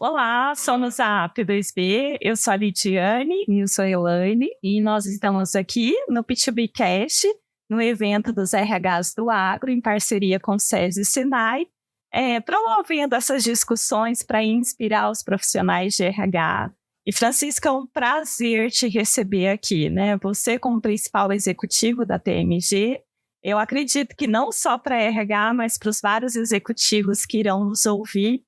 Olá, somos a P2B, eu sou a Lidiane E eu sou a Elaine. e nós estamos aqui no P2B Cast, no evento dos RHs do Agro, em parceria com o SESI e Senai, promovendo essas discussões para inspirar os profissionais de RH. E Francisca, é um prazer te receber aqui, né? Você como principal executivo da TMG, eu acredito que não só para RH, mas para os vários executivos que irão nos ouvir,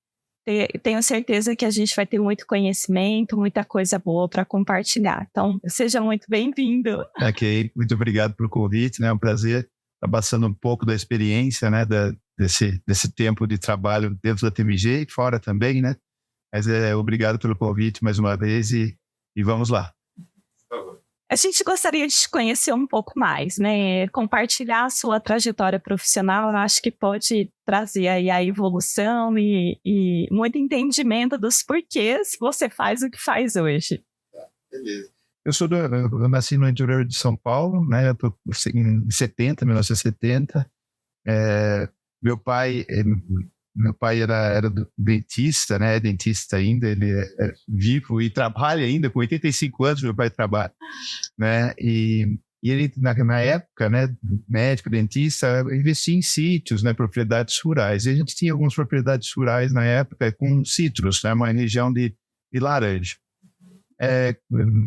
tenho certeza que a gente vai ter muito conhecimento, muita coisa boa para compartilhar. Então, seja muito bem-vindo. Ok, muito obrigado pelo convite, né? É um prazer estar passando um pouco da experiência, né? Desse tempo de trabalho dentro da TMG e fora também, né? Mas obrigado pelo convite mais uma vez e vamos lá. A gente gostaria de te conhecer um pouco mais, né? Compartilhar a sua trajetória profissional, eu acho que pode trazer aí a evolução e muito entendimento dos porquês você faz o que faz hoje. Beleza. Eu nasci no interior de São Paulo, né? Eu tô em 1970. Meu pai era dentista, né? É dentista ainda, ele é vivo e trabalha ainda, com 85 anos meu pai trabalha, né? E ele, na época, né, médico, dentista, investia em sítios, né, propriedades rurais. E a gente tinha algumas propriedades rurais na época com citros, né, uma região de laranja.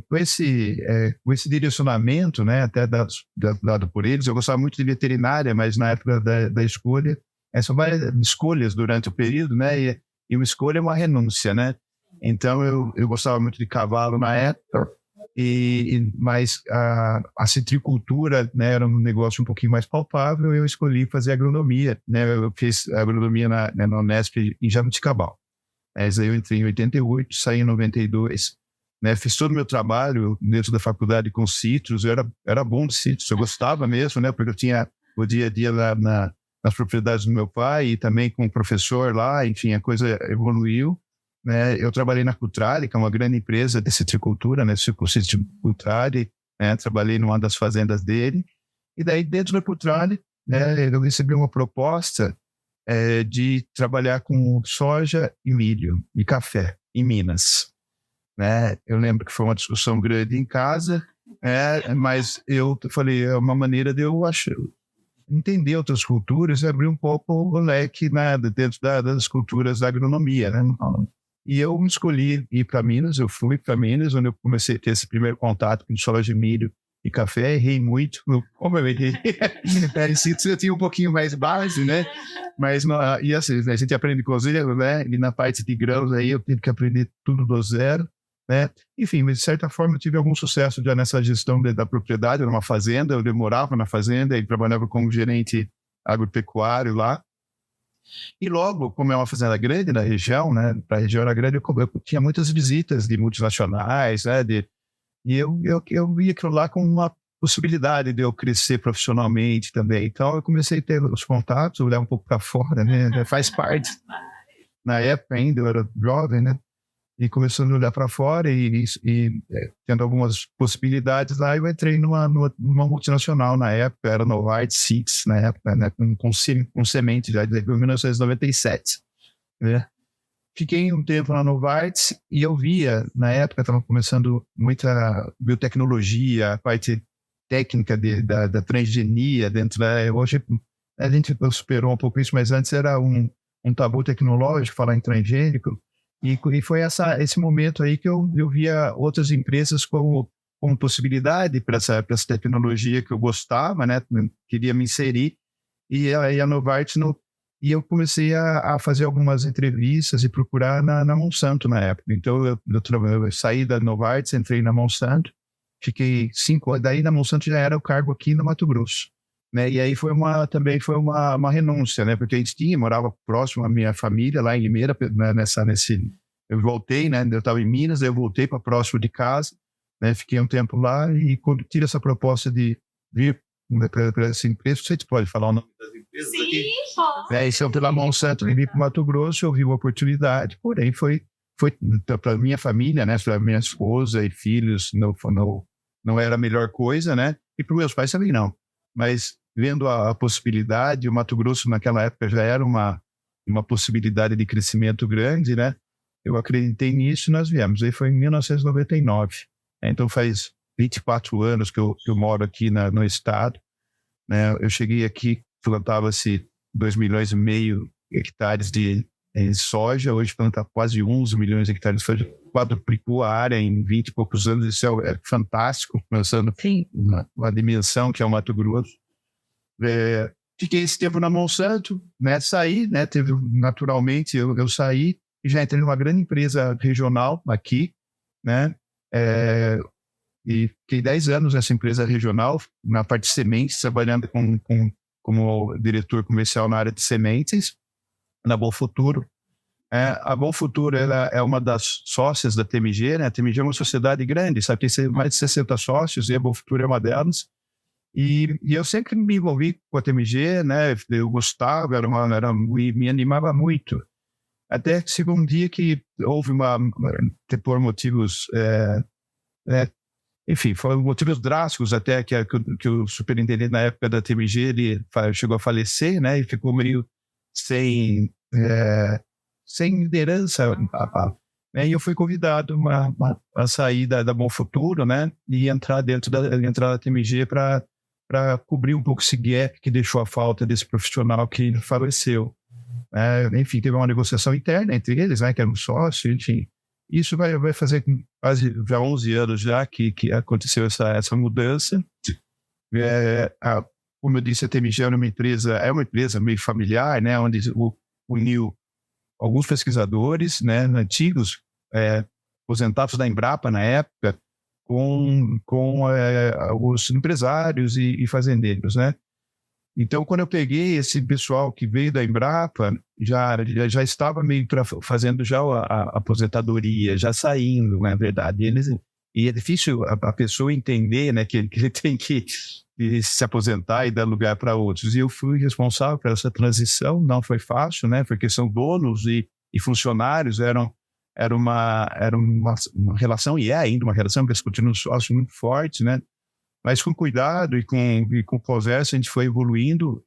Com esse direcionamento, né, até dado por eles, eu gostava muito de veterinária, mas na época da escolha, são várias escolhas durante o período, né? E uma escolha é uma renúncia, né? Então eu gostava muito de cavalo na época, mas a citricultura, né, era um negócio um pouquinho mais palpável. Eu escolhi fazer agronomia, né? Eu fiz agronomia na Unesp em Jabuticabal. Mas aí eu entrei em 88, saí em 92, né? Fiz todo o meu trabalho dentro da faculdade com citros. Eu era bom de citros, eu gostava mesmo, né? Porque eu tinha o dia a dia nas propriedades do meu pai e também com o professor lá, enfim, a coisa evoluiu, né? Eu trabalhei na Cutrale, que é uma grande empresa de citricultura, né? Cutrale, né? Trabalhei numa das fazendas dele, e daí dentro da Cutrale, né, eu recebi uma proposta de trabalhar com soja e milho e café em Minas, né? Eu lembro que foi uma discussão grande em casa, mas eu falei, é uma maneira de eu entender outras culturas e abrir um pouco o leque, né, dentro das culturas da agronomia, né? E eu escolhi ir para Minas. Eu fui para Minas, onde eu comecei a ter esse primeiro contato com soja de milho e café. Errei muito, como eu errei. Eu tinha um pouquinho mais base, né? Mas, e assim, a gente aprende cozinha, né? E na parte de grãos aí eu tive que aprender tudo do zero, né? Enfim, mas de certa forma eu tive algum sucesso já nessa gestão da propriedade. Era uma fazenda, eu morava na fazenda e trabalhava como gerente agropecuário lá. E logo, como é uma fazenda grande na região, né, para a região era grande, eu tinha muitas visitas de multinacionais, né, e eu via aquilo lá como uma possibilidade de eu crescer profissionalmente também. Então eu comecei a ter os contatos, olhar um pouco para fora, né, faz parte. Na época ainda eu era jovem, né, e começando a olhar para fora e tendo algumas possibilidades lá, eu entrei numa multinacional na época, era Novartis Seeds, na época, né, com semente já de 1997. Né? Fiquei um tempo na Novartis e eu via, na época, estava começando muita biotecnologia, a parte técnica da transgenia dentro da... Hoje a gente superou um pouco isso, mas antes era um tabu tecnológico falar em transgênico. E foi esse momento aí que eu via outras empresas como possibilidade para essa tecnologia que eu gostava, né? Queria me inserir. E a Novartis, e eu comecei a fazer algumas entrevistas e procurar na Monsanto na época. Então eu saí da Novartis, entrei na Monsanto, fiquei 5 anos. Daí na Monsanto já era o cargo aqui no Mato Grosso. Né? E aí também foi uma renúncia, né? Porque a gente morava próximo à minha família lá em Limeira, né? Eu voltei, né? Eu estava em Minas, eu voltei para próximo de casa, né? Fiquei um tempo lá e quando tive essa proposta de vir para essa empresa, você pode falar o nome das empresas? Sim, aqui? Pode. Então pela Monsanto eu vim para o Mato Grosso, eu vi uma oportunidade, porém foi para minha família, né? Para minha esposa e filhos, não era a melhor coisa, né? E para meus pais também não. Mas vendo a possibilidade, o Mato Grosso naquela época já era uma possibilidade de crescimento grande, né? eu acreditei nisso e nós viemos. Aí foi em 1999. Então faz 24 anos que eu moro aqui no estado. Né? Eu cheguei aqui, plantava-se 2,5 milhões hectares de soja, hoje planta quase 11 milhões de hectares de soja, quadruplicou a área em 20 e poucos anos. Isso é fantástico, pensando uma dimensão que é o Mato Grosso. Fiquei esse tempo na Monsanto, né? Saí, né? Naturalmente eu saí e já entrei numa grande empresa regional aqui, né? E fiquei 10 anos nessa empresa regional, na parte de sementes, trabalhando como diretor comercial na área de sementes, na Bom Futuro. A Bom Futuro ela é uma das sócias da TMG, né? A TMG é uma sociedade grande, sabe? Tem mais de 60 sócios e a Bom Futuro é uma delas. E eu sempre me envolvi com a TMG, né? Eu gostava, me animava muito. Até que chegou um dia que houve por motivos... enfim, foram motivos drásticos até que o superintendente na época da TMG ele chegou a falecer, né? E ficou meio sem liderança. E eu fui convidado a sair da Bom Futuro, né? E entrar da TMG para cobrir um pouco esse gap que deixou a falta desse profissional que faleceu. Enfim, teve uma negociação interna entre eles, né? Que eram sócios, enfim. Isso vai fazer quase já 11 anos já que aconteceu essa mudança. Como eu disse, a TMG é uma empresa meio familiar, né, onde uniu alguns pesquisadores, né, antigos, aposentados da Embrapa na época, com os empresários e fazendeiros, né? Então, quando eu peguei esse pessoal que veio da Embrapa, já estava meio fazendo já a aposentadoria, já saindo, na verdade. E é difícil a pessoa entender, né, que ele tem que se aposentar e dar lugar para outros. E eu fui responsável por essa transição, não foi fácil, né, porque são donos e funcionários, era uma relação, e é ainda uma relação, porque eles continuam sócios muito fortes, né? Mas com cuidado e com conversa, a gente foi evoluindo,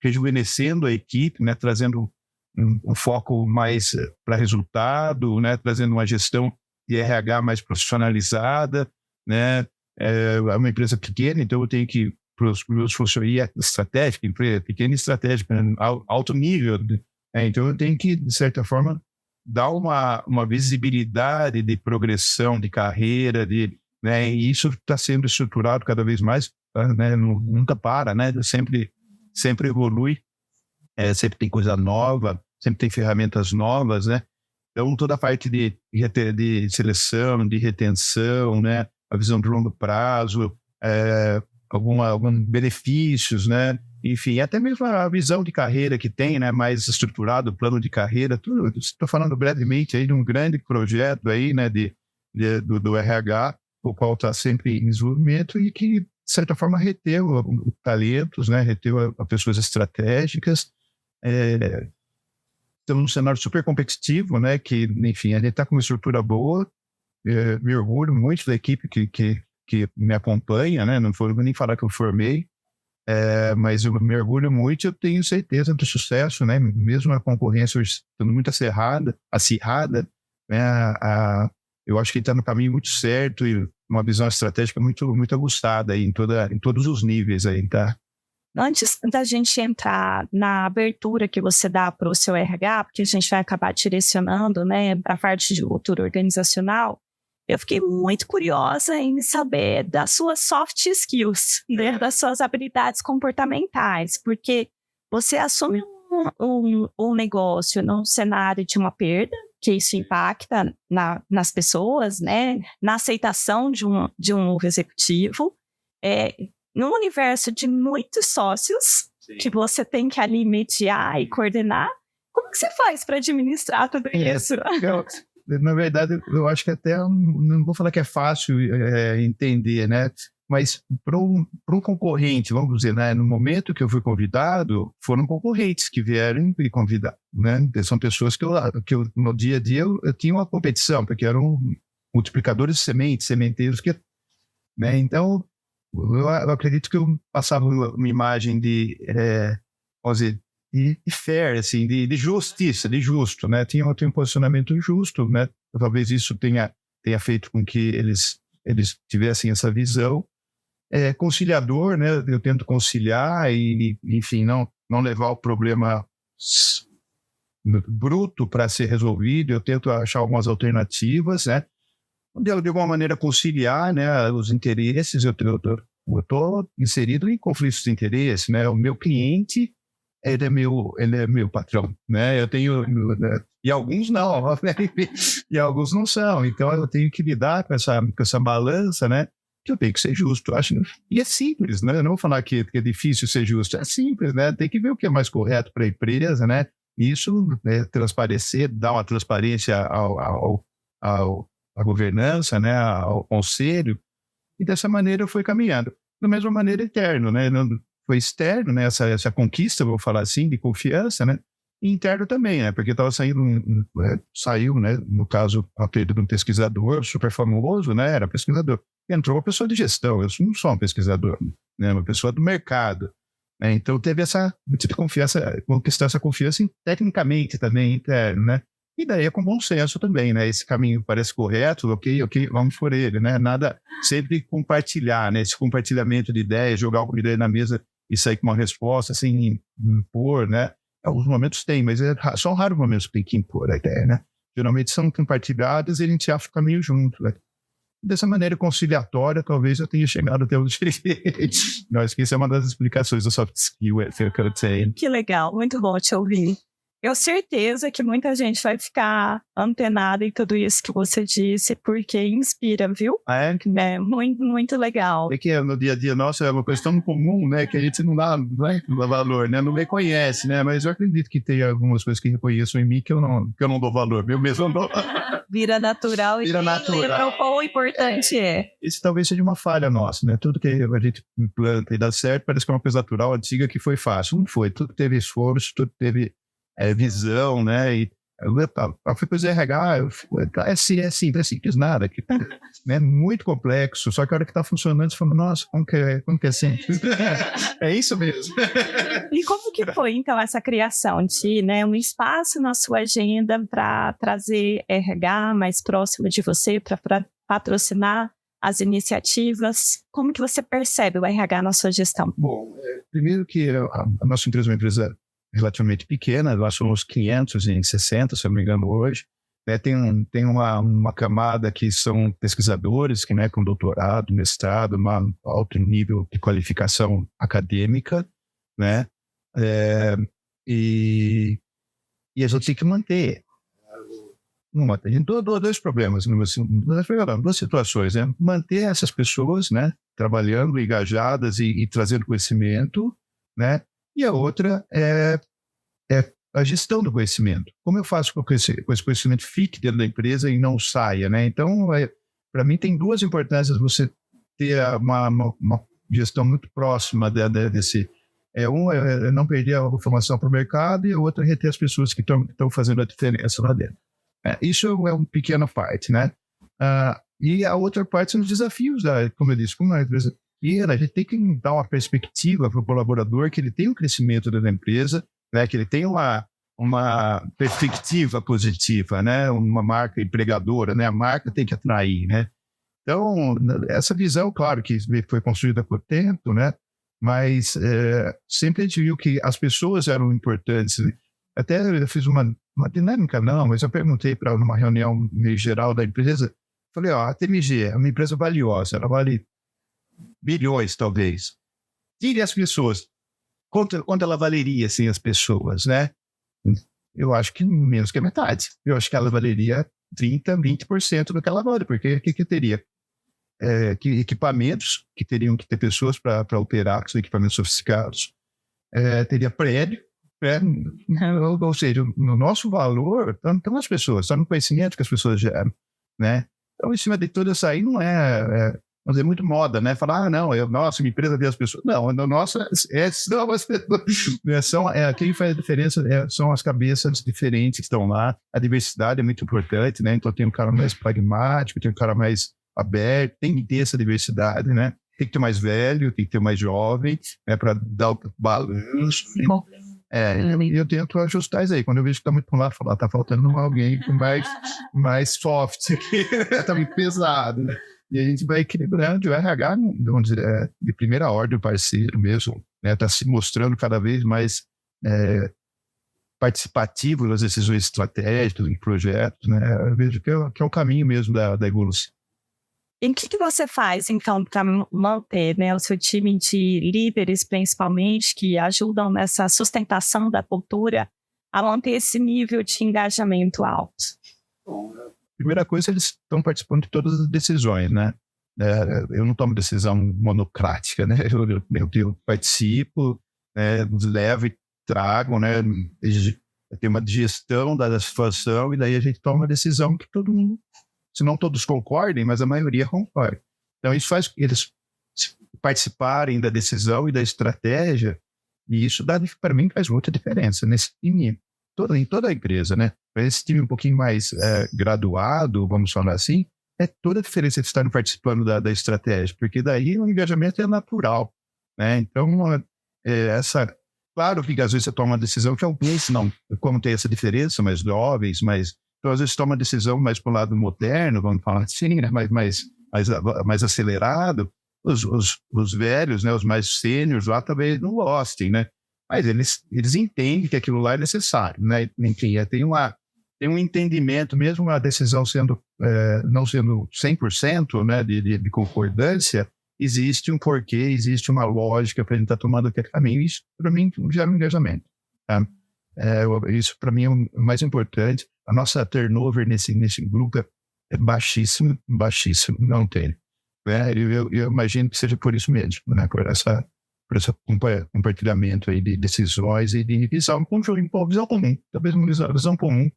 rejuvenescendo a equipe, né, trazendo um foco mais para resultado, né, trazendo uma gestão de RH mais profissionalizada, né, é uma empresa pequena, então eu tenho que, para os meus funcionários, estratégica, empresa pequena e estratégica, alto nível, então eu tenho que, de certa forma, dar uma visibilidade de progressão de carreira, né, e isso está sendo estruturado cada vez mais, né, nunca para, né, sempre evolui, sempre tem coisa nova, sempre tem ferramentas novas, né? Então toda a parte de seleção, de retenção, né, a visão de longo prazo, alguns benefícios, né? Enfim, até mesmo a visão de carreira que tem, né, mais estruturado, o plano de carreira, tudo. Estou falando brevemente aí de um grande projeto aí, né, do RH, o qual está sempre em desenvolvimento e que, de certa forma, reteu talentos, né? Reteu a pessoas estratégicas. Estamos num cenário super competitivo, né? Que, enfim, a gente está com uma estrutura boa. Me orgulho muito da equipe que me acompanha, né? Não vou nem falar que eu formei, mas eu me orgulho muito e eu tenho certeza do sucesso, né? Mesmo a concorrência hoje estando muito acirrada, né? Eu acho que está no caminho muito certo e uma visão estratégica muito, muito aguçada aí em todos os níveis aí, tá? Antes da gente entrar na abertura que você dá para o seu RH, porque a gente vai acabar direcionando, né, para a parte de cultura organizacional, eu fiquei muito curiosa em saber das suas soft skills, né, das suas habilidades comportamentais, porque você assume um negócio num cenário de uma perda, que isso impacta nas pessoas, né, na aceitação de um novo executivo, num universo de muitos sócios, sim, que você tem que ali mediar e coordenar. Como que você faz para administrar tudo isso? Na verdade, eu acho que até, não vou falar que é fácil entender, né? Mas para um concorrente, vamos dizer, né, no momento que eu fui convidado, foram concorrentes que vieram me convidar, né? São pessoas que eu no dia a dia eu tinha uma competição, porque eram multiplicadores de sementes, sementeiros, né? Então, eu acredito que eu passava uma imagem de, vamos dizer, fair, assim, de justiça, de justo, né? Tinha um posicionamento justo, né? Talvez isso tenha feito com que eles tivessem essa visão. Conciliador, né? Eu tento conciliar e enfim, não levar o problema bruto para ser resolvido. Eu tento achar algumas alternativas, né? De alguma maneira conciliar, né, os interesses. Eu estou inserido em conflitos de interesse, né? O meu cliente, ele é meu patrão, né? Eu tenho, e alguns não, e alguns não são. Então eu tenho que lidar com essa balança, né? Que eu tenho que ser justo, eu acho. E é simples, né? Eu não vou falar que é difícil ser justo, é simples, né? Tem que ver o que é mais correto para a empresa, né? Isso, né, transparecer, dar uma transparência à governança, né? Ao conselho, e dessa maneira eu fui caminhando. Da mesma maneira, interno, né? Foi externo, né? Essa conquista, vou falar assim, de confiança, né? E interno também, né? Porque estava saiu, né? No caso, a perda de um pesquisador super famoso, né? Era pesquisador. Entrou uma pessoa de gestão, eu não sou um pesquisador, né? Uma pessoa do mercado, né? Então teve essa confiança, conquistar essa confiança tecnicamente também, interno, né? E daí é com bom senso também, né? Esse caminho parece correto, ok, vamos por ele, né? Nada, sempre compartilhar, né? Esse compartilhamento de ideias, jogar alguma ideia na mesa e sair com uma resposta sem impor, né? Alguns momentos tem, mas são raros momentos que tem que impor a ideia, né? Geralmente são compartilhadas e a gente acha o caminho junto, né? Dessa maneira conciliatória, talvez eu tenha chegado até onde cheguei. Acho que isso é uma das explicações do soft skill, que eu tenho. Que legal, muito bom te ouvir. Eu tenho certeza que muita gente vai ficar antenada em tudo isso que você disse, porque inspira, viu? É muito, muito legal. É que no dia a dia nosso é uma coisa tão comum, né? Que a gente não dá valor, né? Não reconhece, né? Mas eu acredito que tem algumas coisas que reconheço em mim que eu não dou valor. Eu mesmo não dou. Vira natural. Vira natural. O quão importante é. Isso talvez seja uma falha nossa, né? Tudo que a gente implanta e dá certo parece que é uma coisa natural, antiga, que foi fácil. Não foi. Tudo teve esforço, tudo teve visão, né? E a coisa RH é simples, nada. É muito complexo, só que a hora que está funcionando, você fala, nossa, como que é simples? É isso mesmo. E como que foi, então, essa criação de, né, um espaço na sua agenda para trazer RH mais próximo de você, para patrocinar as iniciativas? Como que você percebe o RH na sua gestão? Bom, primeiro que a nossa empresa é uma empresa relativamente pequena, nós somos 560, se eu não me engano, hoje. Né? Tem uma camada que são pesquisadores, que, né, com doutorado, mestrado, um alto nível de qualificação acadêmica, né? E a gente tem que manter. Tem dois problemas, duas situações, né? Manter essas pessoas, né, trabalhando, engajadas e trazendo conhecimento, né? E a outra é a gestão do conhecimento. Como eu faço com que esse conhecimento fique dentro da empresa e não saia, né? Então, para mim, tem duas importâncias você ter uma gestão muito próxima desse. Um é não perder a informação para o mercado, e a outra é reter as pessoas que estão fazendo a diferença lá dentro. Isso é uma pequena parte, né? E a outra parte são os desafios, como eu disse, como uma empresa pequena, a gente tem que dar uma perspectiva para o colaborador, que ele tem um crescimento da empresa, né? Que ele tem uma perspectiva positiva, né? Uma marca empregadora, né? A marca tem que atrair, né? Então, essa visão, claro, que foi construída por tempo, né? Mas sempre a gente viu que as pessoas eram importantes. Até eu fiz uma dinâmica, mas eu perguntei para uma reunião meio geral da empresa, falei, a TMG é uma empresa valiosa, ela vale bilhões, talvez. Tire as pessoas. Quanto ela valeria, assim, as pessoas, né? Eu acho que menos que a metade. Eu acho que ela valeria 20% do que ela vale, porque o que teria? Equipamentos, que teriam que ter pessoas para operar, que são equipamentos sofisticados. Teria prédio, ou seja, no nosso valor, estão as pessoas, está no conhecimento que as pessoas geram, né? Então, em cima de tudo isso aí, não vamos dizer, muito moda, né? Falar, nossa, minha empresa vê as pessoas. Não, nossa, são as pessoas. Quem faz a diferença são as cabeças diferentes que estão lá. A diversidade é muito importante, né? Então, tem um cara mais pragmático, tem um cara mais aberto, tem que ter essa diversidade, né? Tem que ter mais velho, tem que ter mais jovem, né? Para dar o balanço. E eu tento ajustar isso aí. Quando eu vejo que está muito para um lado, falar, tá faltando alguém com mais soft aqui, está muito pesado, né? E a gente vai equilibrando. O RH, vamos dizer, de primeira ordem, o parceiro mesmo, está se mostrando cada vez mais participativo nas decisões estratégicas, em projetos, né? Eu vejo que é o caminho mesmo da evolução. E o que você faz, então, para manter, né, o seu time de líderes, principalmente, que ajudam nessa sustentação da cultura, a manter esse nível de engajamento alto? Primeira coisa, eles estão participando de todas as decisões, né? Eu não tomo decisão monocrática, né? Eu participo, levo e trago, né? Tem uma gestão da situação e daí a gente toma uma decisão que todo mundo, se não todos concordem, mas a maioria concorda. Então, isso faz eles participarem da decisão e da estratégia, e isso, para mim, faz muita diferença nesse time, em toda a empresa, né? Esse time um pouquinho mais graduado, vamos falar assim, é toda a diferença de estarem participando da estratégia, porque daí o engajamento é natural, né? Então, claro que às vezes você toma uma decisão que alguns não, como tem essa diferença, mais jovens, então, às vezes toma uma decisão mais para o lado moderno, vamos falar assim, né? mais acelerado. Os velhos, né? Os mais sêniores lá também não gostem, né? Mas eles entendem que aquilo lá é necessário, né? Enfim, tem um entendimento, mesmo a decisão não sendo 100%, né, de concordância, existe um porquê, existe uma lógica para a gente estar tomando aquele caminho. Isso, para mim, gera um engajamento. Tá? Isso, para mim, é o mais importante. A nossa turnover nesse grupo é baixíssimo, não tem. Eu imagino que seja por isso mesmo, né? Por esse compartilhamento aí de decisões e de visão comum. Talvez uma visão comum,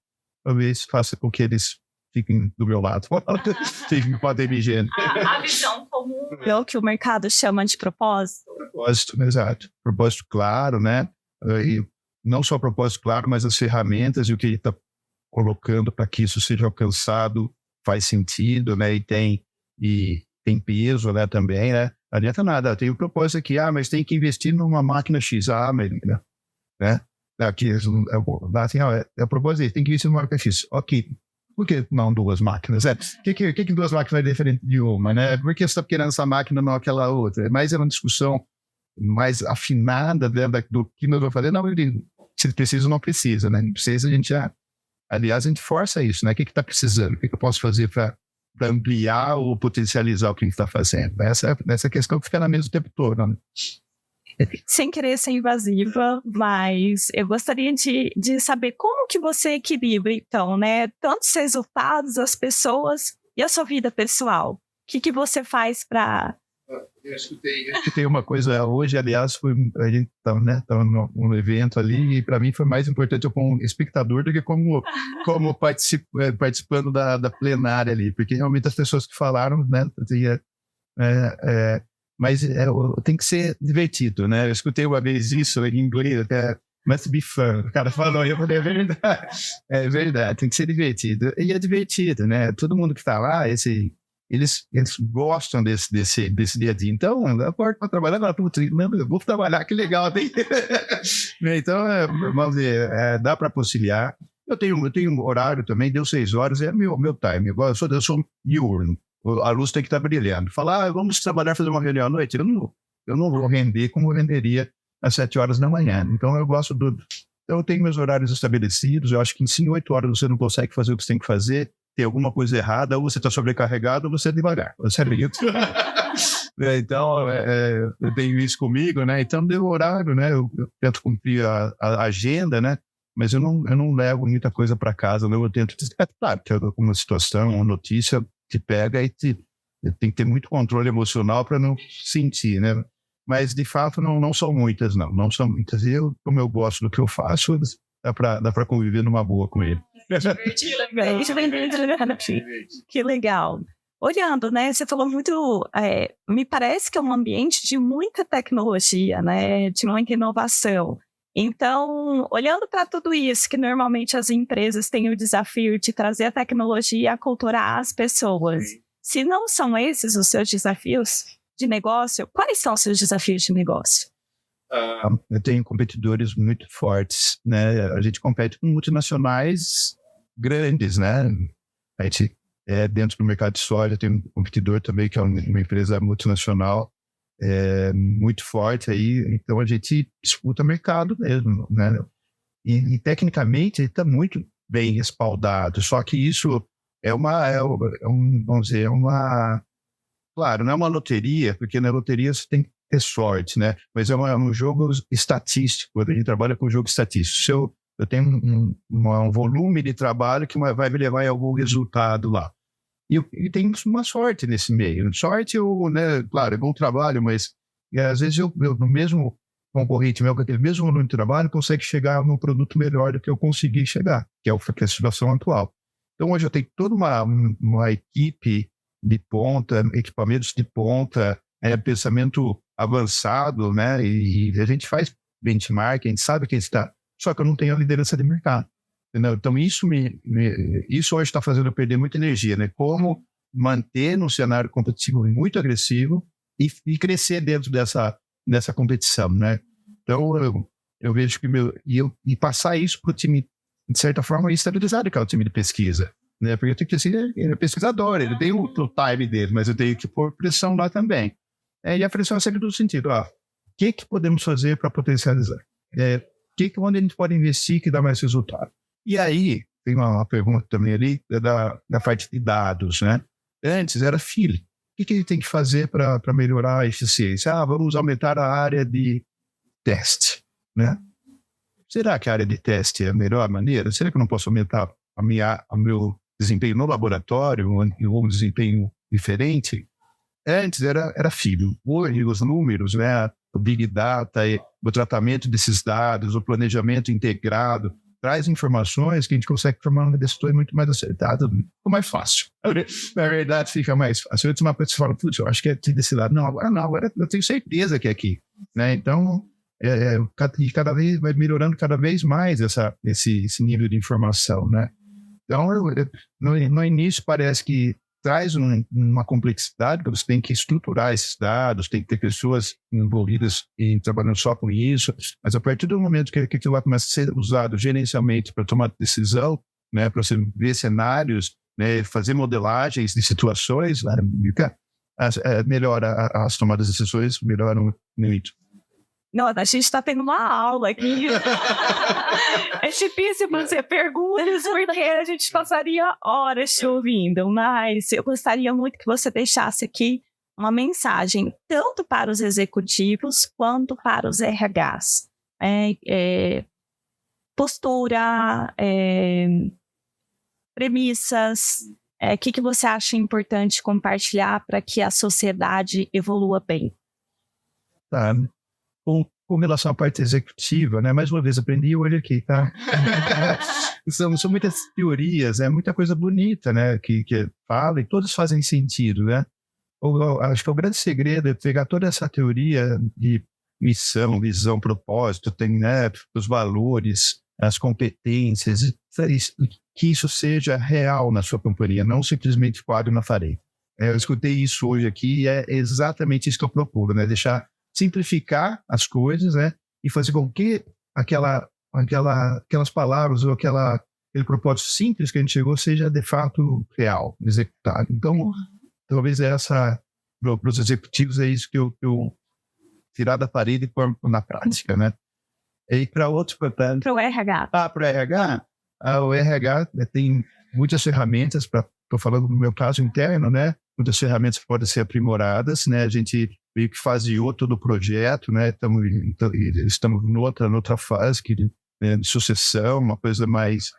talvez faça com que eles fiquem do meu lado. Podem me gerar. A visão comum é o que o mercado chama de propósito. Propósito, exato. Propósito claro, né? E não só propósito claro, mas as ferramentas e o que ele está colocando para que isso seja alcançado faz sentido, né? E tem peso, né, também, né? Não adianta nada, tem um propósito aqui, mas tem que investir numa máquina X, né? Aqui, assim, é o propósito, tem que investir numa máquina X. Ok, por que não duas máquinas? Que duas máquinas é diferente de uma, né? Por que você está querendo essa máquina não aquela outra? Mas é uma discussão mais afinada do que nós vamos fazer. Não, se precisa, não precisa, né? Não precisa, a gente aliás, a gente força isso, né? O que está precisando? O que eu posso fazer para ampliar ou potencializar o que a gente está fazendo? Essa questão que fica na mesa o tempo todo, né? Sem querer ser invasiva, mas eu gostaria de saber como que você equilibra, então, né? Tantos resultados, as pessoas e a sua vida pessoal. O que você faz para... Eu escutei uma coisa hoje, aliás, a gente estava num evento ali e para mim foi mais importante eu como espectador do que como participando da plenária ali, porque realmente as pessoas que falaram, né, mas tem que ser divertido, né? Eu escutei uma vez isso em inglês, até must be fun. O cara falou, eu falei, é verdade, tem que ser divertido. E é divertido, né? Todo mundo que está lá, eles gostam desse dia a dia. Então, eu acordo para trabalhar, eu vou trabalhar, que legal. Então, vamos dizer, dá para conciliar. Eu tenho um horário também, deu 6 horas, é meu time. Eu sou diurno. A luz tem que estar brilhando. Falar, vamos trabalhar, fazer uma reunião à noite. Eu não vou render como eu renderia às 7 horas da manhã. Então, eu gosto Então, eu tenho meus horários estabelecidos. Eu acho que em 8 horas você não consegue fazer o que você tem que fazer. Tem alguma coisa errada, ou você está sobrecarregado, ou você é devagar. Você é lento. Então, eu tenho isso comigo, né? Então, deu horário, né? Eu tento cumprir a agenda, né? Mas eu não levo muita coisa para casa. Eu tento... Claro, que alguma situação, uma notícia te pega e tem que ter muito controle emocional para não sentir, né? Mas, de fato, não são muitas, não. Não são muitas. E como eu gosto do que eu faço, dá para conviver numa boa com ele. Que legal. Olhando, né? Você falou muito... me parece que é um ambiente de muita tecnologia, né? De muita inovação. Então, olhando para tudo isso, que normalmente as empresas têm o desafio de trazer a tecnologia e aculturar as pessoas. Se não são esses os seus desafios de negócio, quais são os seus desafios de negócio? eu tenho competidores muito fortes, né? A gente compete com multinacionais grandes, né? A gente, dentro do mercado de soja, tem um competidor também, que é uma empresa multinacional muito forte aí. Então, a gente disputa mercado mesmo, né? E tecnicamente, ele está muito bem respaldado. Só que isso vamos dizer, claro, não é uma loteria, porque na loteria você tem que ter sorte, né? Mas é um jogo estatístico. A gente trabalha com jogo estatístico. Se eu tenho um volume de trabalho que vai me levar a algum resultado lá. E tem uma sorte nesse meio. Sorte, né, claro, é bom trabalho, mas às vezes eu no mesmo concorrente meu, com aquele mesmo volume de trabalho, consegue chegar num produto melhor do que eu consegui chegar, que é a situação atual. Então, hoje eu tenho toda uma equipe de ponta, equipamentos de ponta, pensamento avançado, né? E a gente faz benchmark, a gente sabe quem está. Só que eu não tenho a liderança de mercado. Entendeu? Então, isso hoje está fazendo eu perder muita energia, né? Como manter num cenário competitivo muito agressivo e crescer dentro dessa competição, né? Então, eu vejo que e passar isso para o time, de certa forma, estabilizado, que é o time de pesquisa, né? Porque eu tenho que ser, ele é pesquisador, ele tem o time dele, mas eu tenho que pôr pressão lá também. E a pressão é sempre do sentido, o que podemos fazer para potencializar? Onde a gente pode investir que dá mais resultado? E aí, tem uma pergunta também ali da parte de dados, né? Antes era filho. O que a gente tem que fazer para melhorar a eficiência? Vamos aumentar a área de teste, né? Será que a área de teste é a melhor maneira? Será que eu não posso aumentar o meu desempenho no laboratório ou um desempenho diferente? Antes era filho. Hoje, os números, né? O Big Data, o tratamento desses dados, o planejamento integrado, traz informações que a gente consegue tomar uma decisão muito mais acertada, muito mais fácil. Na verdade, fica mais fácil. Antes uma pessoa fala, putz, eu acho que é desse lado. Não, agora eu tenho certeza que é aqui. Né? Então, cada vez vai melhorando cada vez mais esse nível de informação. Né? Então, no início parece que traz uma complexidade, porque você tem que estruturar esses dados, tem que ter pessoas envolvidas em trabalhando só com isso, mas a partir do momento que aquilo lá começa a ser usado gerencialmente para tomar decisão, né, para você ver cenários, né, fazer modelagens de situações, melhora as tomadas de decisões, melhoram muito. Não, a gente está tendo uma aula aqui. É difícil fazer perguntas, porque a gente passaria horas te ouvindo, mas eu gostaria muito que você deixasse aqui uma mensagem, tanto para os executivos quanto para os RHs. Postura, premissas, o que você acha importante compartilhar para que a sociedade evolua bem? Tá. Com relação à parte executiva, né? Mais uma vez, aprendi hoje aqui, tá? são muitas teorias, muita coisa bonita, né? Que fala e todas fazem sentido, né? Acho que o grande segredo é pegar toda essa teoria de missão, visão, propósito, tem, né? Os valores, as competências, que isso seja real na sua companhia, não simplesmente quadro na parede. Eu escutei isso hoje aqui e é exatamente isso que eu procuro, né? Simplificar as coisas, né? E fazer com que aquelas palavras ou aquele propósito simples que a gente chegou seja de fato real, executado. Então, talvez para os executivos é isso que eu tirar da parede e pôr na prática, né? E para outros, portanto... Para o RH. Para o RH? O RH tem muitas ferramentas, estou falando no meu caso interno, né? Muitas ferramentas podem ser aprimoradas, né? A gente meio que faseou todo o projeto, né? Estamos noutra fase de sucessão, uma coisa mais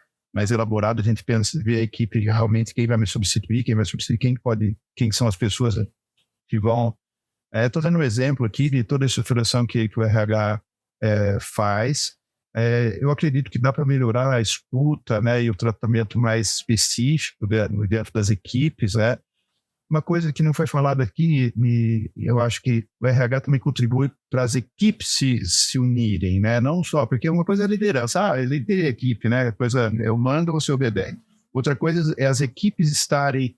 elaborada. A gente pensa, ver a equipe realmente, quem vai me substituir, quem são as pessoas que vão... Estou dando um exemplo aqui de toda a estruturação que o RH faz. Eu acredito que dá para melhorar a escuta, né? E o tratamento mais específico dentro das equipes, né? Uma coisa que não foi falada aqui, eu acho que o RH também contribui para as equipes se unirem, né? Não só, porque uma coisa é liderança, liderar a equipe, né? Coisa, eu mando, você obedece. Outra coisa é as equipes estarem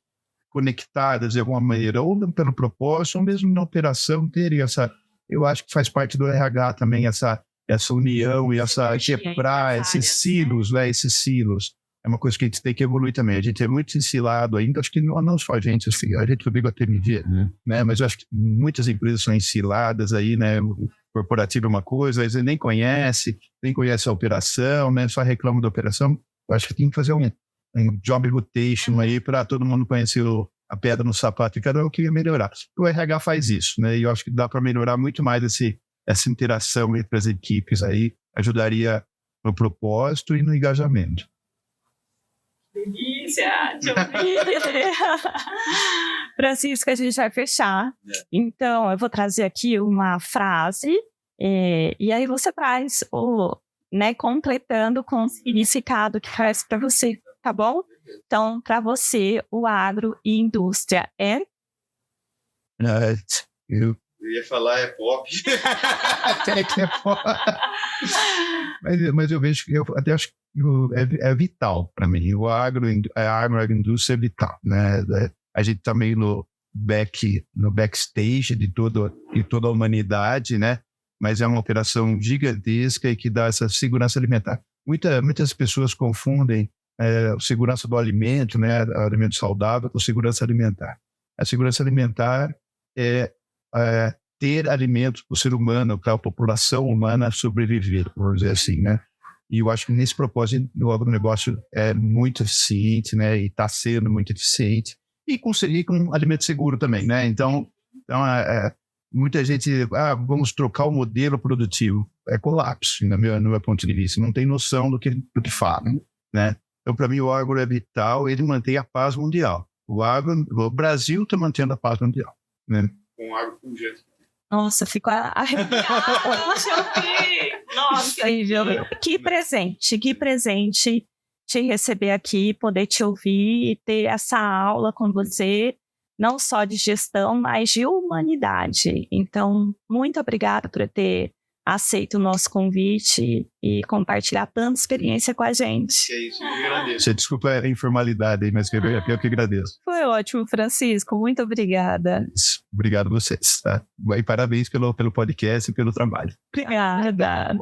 conectadas de alguma maneira, ou pelo propósito, ou mesmo na operação, terem eu acho que faz parte do RH também essa união e essa quebrar esses silos, né? Esses silos. É uma coisa que a gente tem que evoluir também. A gente é muito ensilado ainda, acho que não só a gente, assim, a gente obriga a TMD, né? Mas eu acho que muitas empresas são ensiladas aí, né? O corporativo é uma coisa, às vezes nem conhece a operação, né? Só reclama da operação. Eu acho que tem que fazer um job rotation aí para todo mundo conhecer a pedra no sapato e cada um queria melhorar. O RH faz isso, né? E eu acho que dá para melhorar muito mais essa interação entre as equipes aí, ajudaria no propósito e no engajamento. Delícia! Francisco, a gente vai fechar. Então, eu vou trazer aqui uma frase e aí você traz completando com o significado que faz para você, tá bom? Então, para você, o agro e indústria é? Eu ia falar é pop. Até que é pop. Mas eu vejo que eu até acho que é vital para mim. A agroindústria é vital, né? A gente está meio no backstage de toda a humanidade, né? Mas é uma operação gigantesca e que dá essa segurança alimentar. Muitas pessoas confundem segurança do alimento, né? Alimento saudável com segurança alimentar. A segurança alimentar é ter alimentos para o ser humano, para a população humana sobreviver, por dizer assim, né? E eu acho que nesse propósito o agronegócio é muito eficiente, né? E está sendo muito eficiente. E conseguir com alimento seguro também, né? Então muita gente, vamos trocar o modelo produtivo. É colapso, no meu ponto de vista. Não tem noção do que falam, né? Então, para mim, o agro é vital, ele mantém a paz mundial. O Brasil está mantendo a paz mundial, né? Com agro pungente. Nossa, ficou arrepiada. Nossa, que presente te receber aqui, poder te ouvir e ter essa aula com você, não só de gestão, mas de humanidade. Então, muito obrigada por ter aceito o nosso convite e compartilhar tanta experiência com a gente. É isso, eu agradeço. Desculpa a informalidade, mas eu que agradeço. Foi ótimo, Francisco. Muito obrigada. Obrigado a vocês. Tá? E parabéns pelo podcast e pelo trabalho. Obrigada.